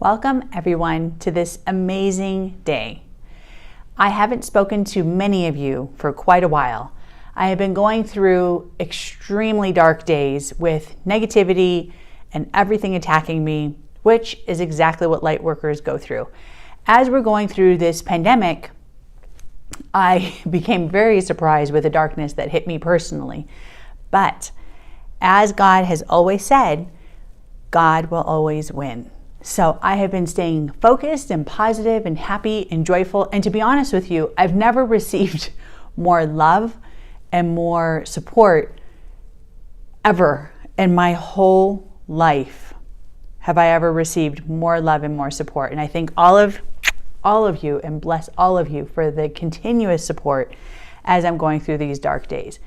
Welcome everyone to this amazing day. I haven't spoken to many of you for quite a while. I have been going through extremely dark days with negativity and everything attacking me, which is exactly what light workers go through. As we're going through this pandemic, I became very surprised with the darkness that hit me personally. But as God has always said, God will always win. So I have been staying focused and positive and happy and joyful. And to be honest with you, I've never received more love and more support ever in my whole life. Have I ever received more love and more support? And I thank all of you and bless all of you for the continuous support as I'm going through these dark days.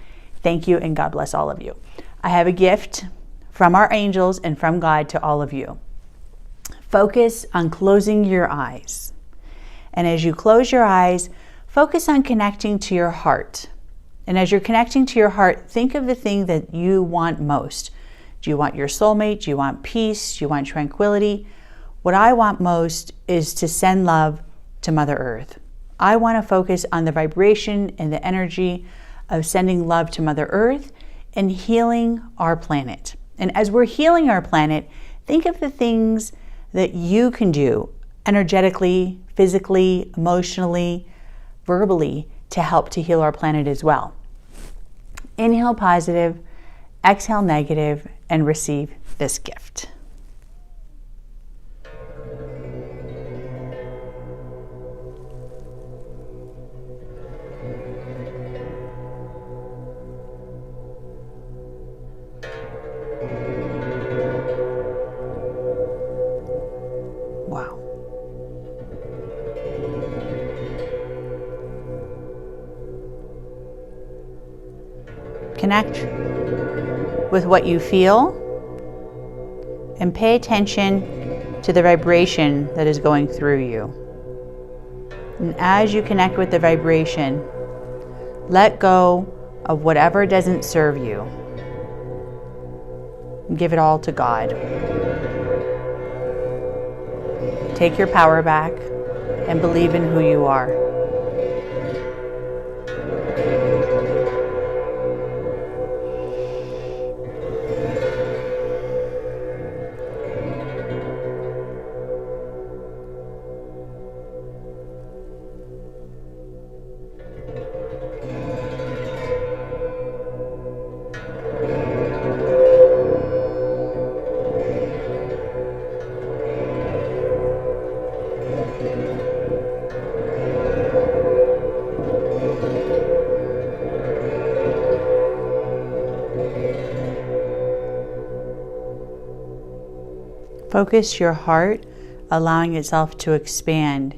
Thank you and God bless all of you. I have a gift from our angels and from God to all of you. Focus on closing your eyes. And as you close your eyes, focus on connecting to your heart. And as you're connecting to your heart, think of the thing that you want most. Do you want your soulmate? Do you want peace? Do you want tranquility? What I want most is to send love to Mother Earth. I want to focus on the vibration and the energy of sending love to Mother Earth and healing our planet. And as we're healing our planet, think of the things that you can do energetically, physically, emotionally, verbally to help to heal our planet as well. Inhale positive, exhale negative, and receive this gift. Wow. Connect with what you feel and pay attention to the vibration that is going through you. And as you connect with the vibration, let go of whatever doesn't serve you and give it all to God. Take your power back and believe in who you are. Focus your heart, allowing itself to expand,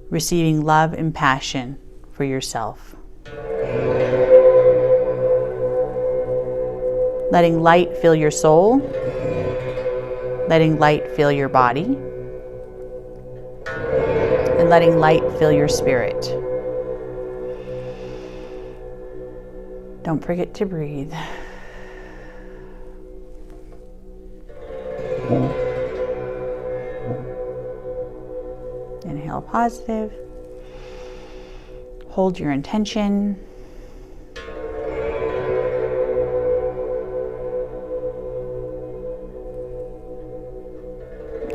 receiving love and passion for yourself. Letting light fill your soul, letting light fill your body, and letting light fill your spirit. Don't forget to breathe. Inhale positive. Hold your intention.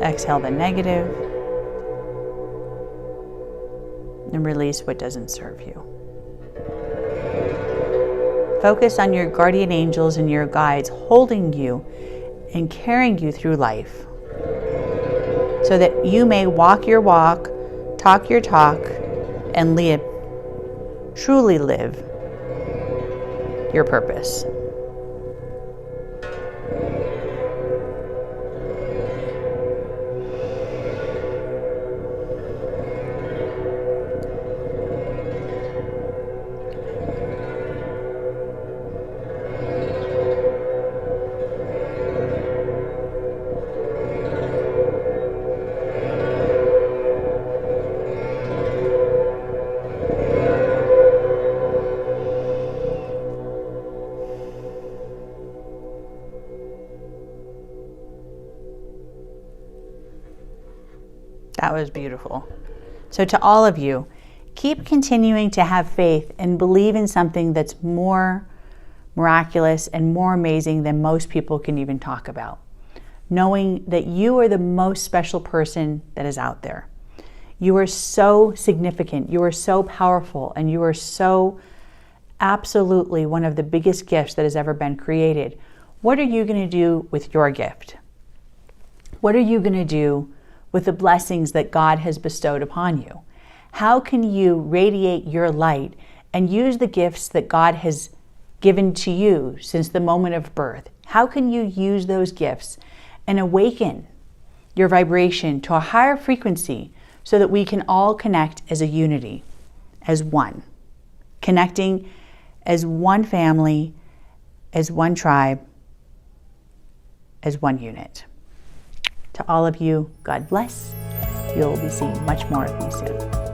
Exhale the negative. And release what doesn't serve you. Focus on your guardian angels and your guides holding you and carrying you through life so that you may walk your walk, talk your talk, and truly live your purpose. That was beautiful. So to all of you, keep continuing to have faith and believe in something that's more miraculous and more amazing than most people can even talk about. Knowing that you are the most special person that is out there. You are so significant, you are so powerful, and you are so absolutely one of the biggest gifts that has ever been created. What are you going to do with your gift? What are you going to do with the blessings that God has bestowed upon you? How can you radiate your light and use the gifts that God has given to you since the moment of birth? How can you use those gifts and awaken your vibration to a higher frequency so that we can all connect as a unity, as one, connecting as one family, as one tribe, as one unit. To all of you, God bless. You'll be seeing much more of me soon.